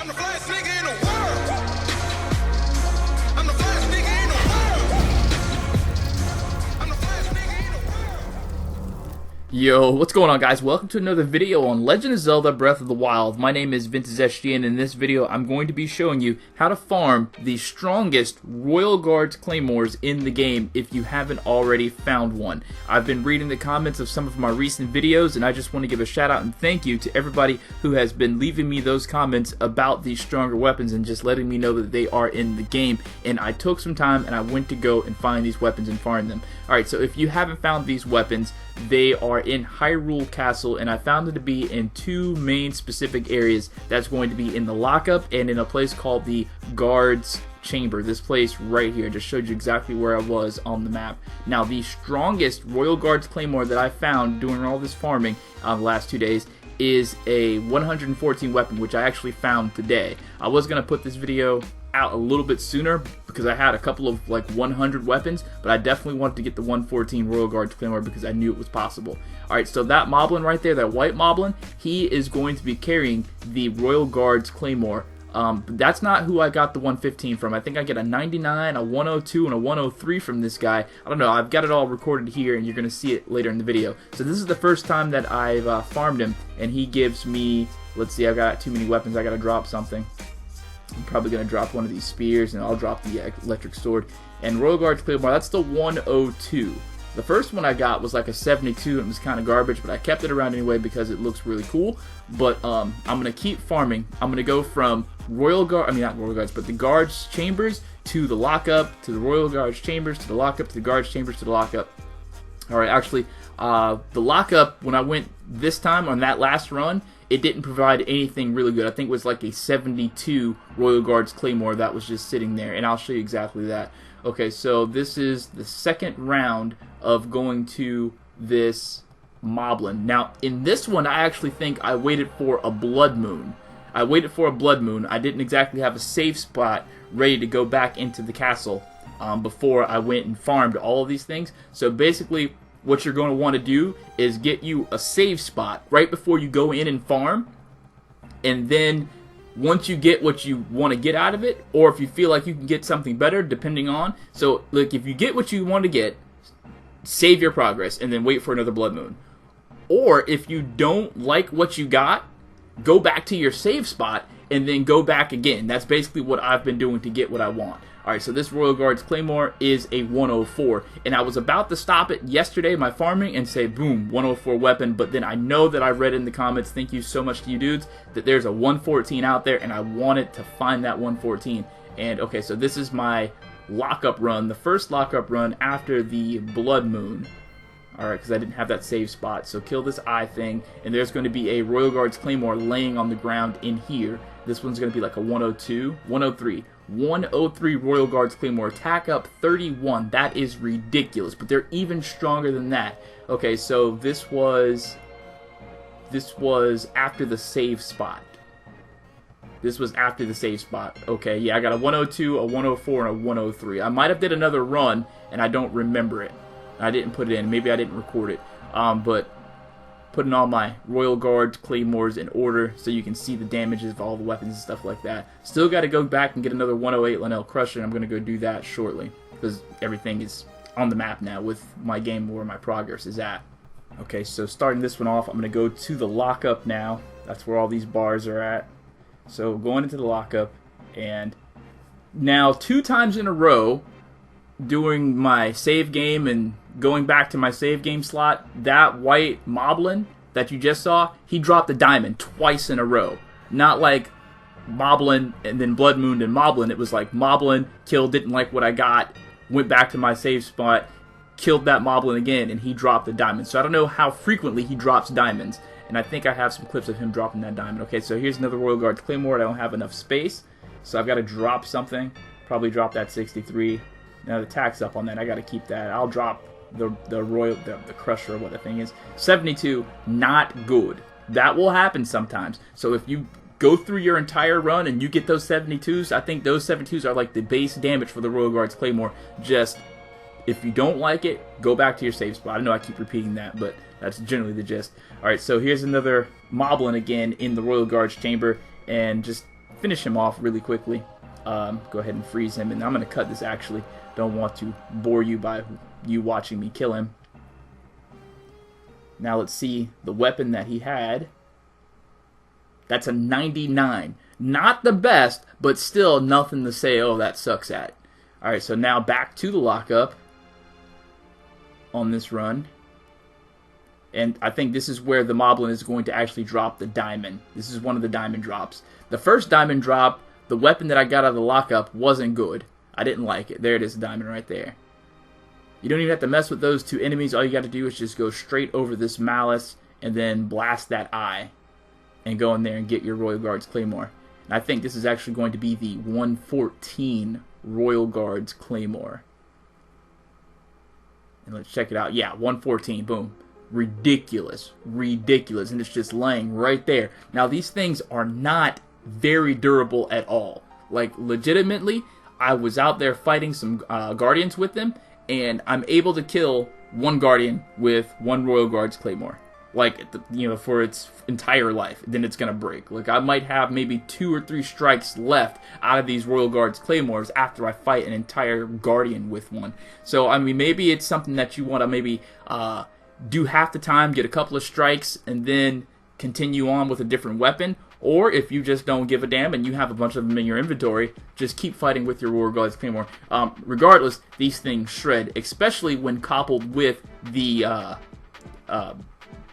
I'm the flyest nigga in the world. I'm the flyest nigga in the world. I'm the flyest nigga in the world. Yo, what's going on, guys? Welcome to another video on Legend of Zelda Breath of the Wild. My name is Ventus, and in this video I'm going to be showing you how to farm the strongest Royal Guards claymores in the game if you haven't already found one. I've been reading the comments of some of my recent videos, and I just want to give a shout out and thank you to everybody who has been leaving me those comments about these stronger weapons and just letting me know that they are in the game. And I took some time and I went to go and find these weapons and farm them. Alright, so if you haven't found these weapons, they are in Hyrule Castle, and I found them to be in two main specific areas. That's going to be in the lockup and in a place called the Guards Chamber. This place right here just showed you exactly where I was on the map. Now, the strongest Royal Guards Claymore that I found during all this farming the last 2 days is a 114 weapon, which I actually found today. I was going to put this video out a little bit sooner because I had a couple of like 100 weapons, but I definitely wanted to get the 114 Royal Guards Claymore because I knew it was possible. Alright, so that moblin right there, that white moblin, he is going to be carrying the Royal Guards Claymore. But that's not who I got the 115 from. I think I get a 99, a 102, and a 103 from this guy. I don't know, I've got it all recorded here and you're going to see it later in the video. So this is the first time that I've farmed him, and he gives me, let's see, I've got too many weapons, I got to drop something. I'm probably going to drop one of these spears, and I'll drop the electric sword. And Royal Guards Claymore, that's the 102. The first one I got was like a 72, and it was kind of garbage, but I kept it around anyway because it looks really cool. But I'm going to keep farming. I'm going to go from not Royal Guards, but the Guards Chambers to the lockup, to the Royal Guards Chambers, to the lockup, to the Guards Chambers, to the lockup. Alright, actually, the lockup, when I went this time on that last run, it didn't provide anything really good. I think it was like a 72 Royal Guards Claymore that was just sitting there, and I'll show you exactly that. Okay, so this is the second round of going to this moblin. Now, in this one, I actually think I waited for a blood moon. I didn't exactly have a safe spot ready to go back into the castle before I went and farmed all of these things. So basically, what you're going to want to do is get you a save spot right before you go in and farm, and then once you get what you want to get out of it, or if you feel like you can get something better, depending on, so like if you get what you want to get, save your progress and then wait for another blood moon. Or if you don't like what you got, go back to your save spot and then go back again. That's basically what I've been doing to get what I want. Alright, so this Royal Guards Claymore is a 104, and I was about to stop it yesterday, my farming, and say, boom, 104 weapon, but then I know that I read in the comments, thank you so much to you dudes, that there's a 114 out there, and I wanted to find that 114. And okay, so this is my lockup run, the first lockup run after the Blood Moon. Alright, because I didn't have that save spot, so kill this eye thing, and there's going to be a Royal Guards Claymore laying on the ground in here. This one's going to be like a 102, 103. 103 Royal Guards Claymore, attack up 31. That is ridiculous, but they're even stronger than that. Okay, so this was after the save spot. Okay, yeah, I got a 102, a 104, and a 103. I might have did another run, and I don't remember it. I didn't put it in. Maybe I didn't record it. But putting all my Royal Guard Claymores in order so you can see the damages of all the weapons and stuff like that. Still got to go back and get another 108 Linnell Crusher, and I'm going to go do that shortly because everything is on the map now with my game where my progress is at. Okay, so starting this one off, I'm going to go to the lockup now. That's where all these bars are at. So going into the lockup, and now 2 times in a row doing my save game and going back to my save game slot, that white moblin that you just saw, he dropped a diamond twice in a row. Not like moblin and then blood moon and moblin. It was like moblin, killed, didn't like what I got, went back to my save spot, killed that moblin again, and he dropped a diamond. So I don't know how frequently he drops diamonds, and I think I have some clips of him dropping that diamond. Okay, so here's another Royal Guards Claymore. I don't have enough space, so I've got to drop something. Probably drop that 63. Now the tax up on that, I got to keep that. I'll drop the crusher, or what the thing is. 72, not good. That will happen sometimes. So if you go through your entire run and you get those 72s, I think those 72s are like the base damage for the Royal Guards Claymore. Just, if you don't like it, go back to your save spot. I know I keep repeating that, but that's generally the gist. Alright, so here's another moblin again in the Royal Guards Chamber, and just finish him off really quickly. Go ahead and freeze him, and I'm going to cut this actually. Don't want to bore you by you watching me kill him. Now let's see the weapon that he had. That's a 99. Not the best, but still nothing to say, oh, that sucks at. Alright, so now back to the lockup on this run. And I think this is where the Moblin is going to actually drop the diamond. This is one of the diamond drops. The first diamond drop, the weapon that I got out of the lockup, wasn't good. I didn't like it. There it is, a diamond right there. You don't even have to mess with those two enemies. All you got to do is just go straight over this malice and then blast that eye and go in there and get your Royal Guard's Claymore. And I think this is actually going to be the 114 Royal Guard's Claymore. And let's check it out. Yeah, 114. Boom. Ridiculous. Ridiculous. And it's just laying right there. Now, these things are not very durable at all. Like, legitimately, I was out there fighting some Guardians with them, and I'm able to kill one Guardian with one Royal Guard's Claymore. Like, you know, for its entire life. Then it's going to break. Like, I might have maybe 2 or 3 strikes left out of these Royal Guard's Claymores after I fight an entire Guardian with one. So, I mean, maybe it's something that you want to maybe do half the time, get a couple of strikes, and then continue on with a different weapon. Or if you just don't give a damn and you have a bunch of them in your inventory, just keep fighting with your Royal Guard's Claymore. Regardless, these things shred, especially when coupled with the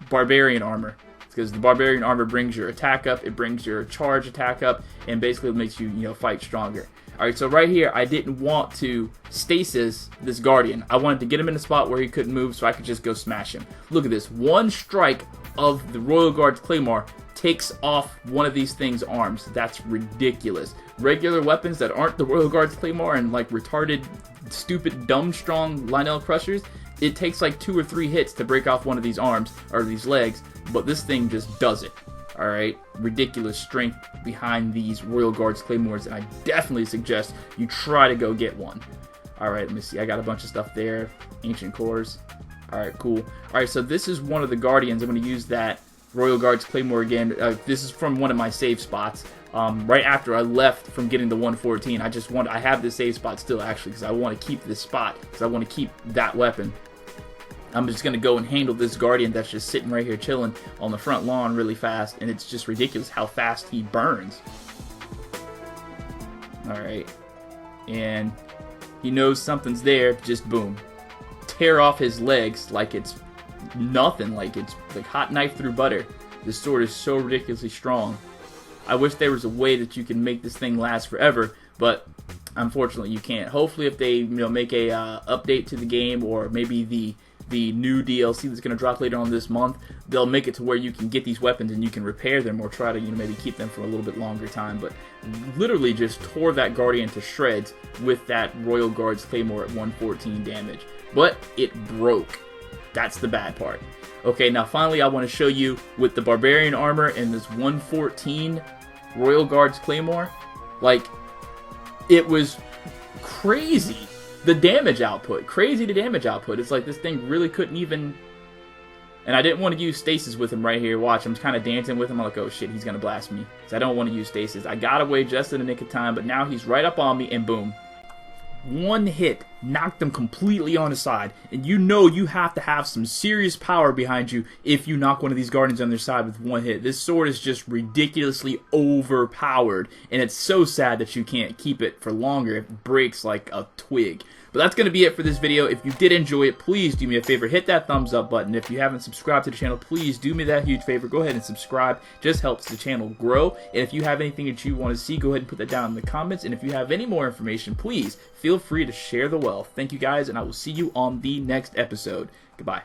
Barbarian armor. Because the Barbarian armor brings your attack up, it brings your charge attack up, and basically makes you, fight stronger. Alright, so right here, I didn't want to stasis this Guardian. I wanted to get him in a spot where he couldn't move so I could just go smash him. Look at this. One strike of the Royal Guard's Claymore takes off one of these things' arms. That's ridiculous. Regular weapons that aren't the Royal Guard's Claymore and like retarded, stupid, dumb, strong Lionel Crushers, it takes like 2 or 3 hits to break off one of these arms, or these legs, but this thing just does it. Alright, ridiculous strength behind these Royal Guard's Claymores, and I definitely suggest you try to go get one. Alright, let me see, I got a bunch of stuff there, ancient cores. Alright, cool. Alright, so this is one of the Guardians. I'm going to use that Royal Guard's Claymore again. This is from one of my save spots. Right after I left from getting the 114, I have this save spot still actually, because I want to keep this spot, because I want to keep that weapon. I'm just going to go and handle this Guardian that's just sitting right here chilling on the front lawn really fast, and it's just ridiculous how fast he burns. Alright, and he knows something's there, just boom. Tear off his legs like it's nothing, like it's like hot knife through butter. This sword is so ridiculously strong. I wish there was a way that you can make this thing last forever, but unfortunately you can't. Hopefully if they make a update to the game, or maybe the new DLC that's going to drop later on this month, they'll make it to where you can get these weapons and you can repair them, or try to maybe keep them for a little bit longer time. But literally just tore that Guardian to shreds with that Royal Guard's Claymore at 114 damage. But it broke. That's the bad part. Okay, now finally I want to show you with the Barbarian armor and this 114 Royal Guard's Claymore. Like, it was crazy. The damage output. Crazy the damage output. It's like this thing really couldn't even... And I didn't want to use stasis with him right here. Watch, I'm kind of dancing with him. I'm like, oh shit, he's going to blast me. So I don't want to use stasis. I got away just in the nick of time, but now he's right up on me, and boom. One hit knocked him completely on his side. And you have to have some serious power behind you if you knock one of these Guardians on their side with one hit. This sword is just ridiculously overpowered, and it's so sad that you can't keep it for longer. It breaks like a twig. But that's going to be it for this video. If you did enjoy it, please do me a favor, hit that thumbs up button. If you haven't subscribed to the channel, please do me that huge favor. Go ahead and subscribe. Just helps the channel grow. And if you have anything that you want to see, go ahead and put that down in the comments. And if you have any more information, please feel free to share the wealth. Thank you guys, and I will see you on the next episode. Goodbye.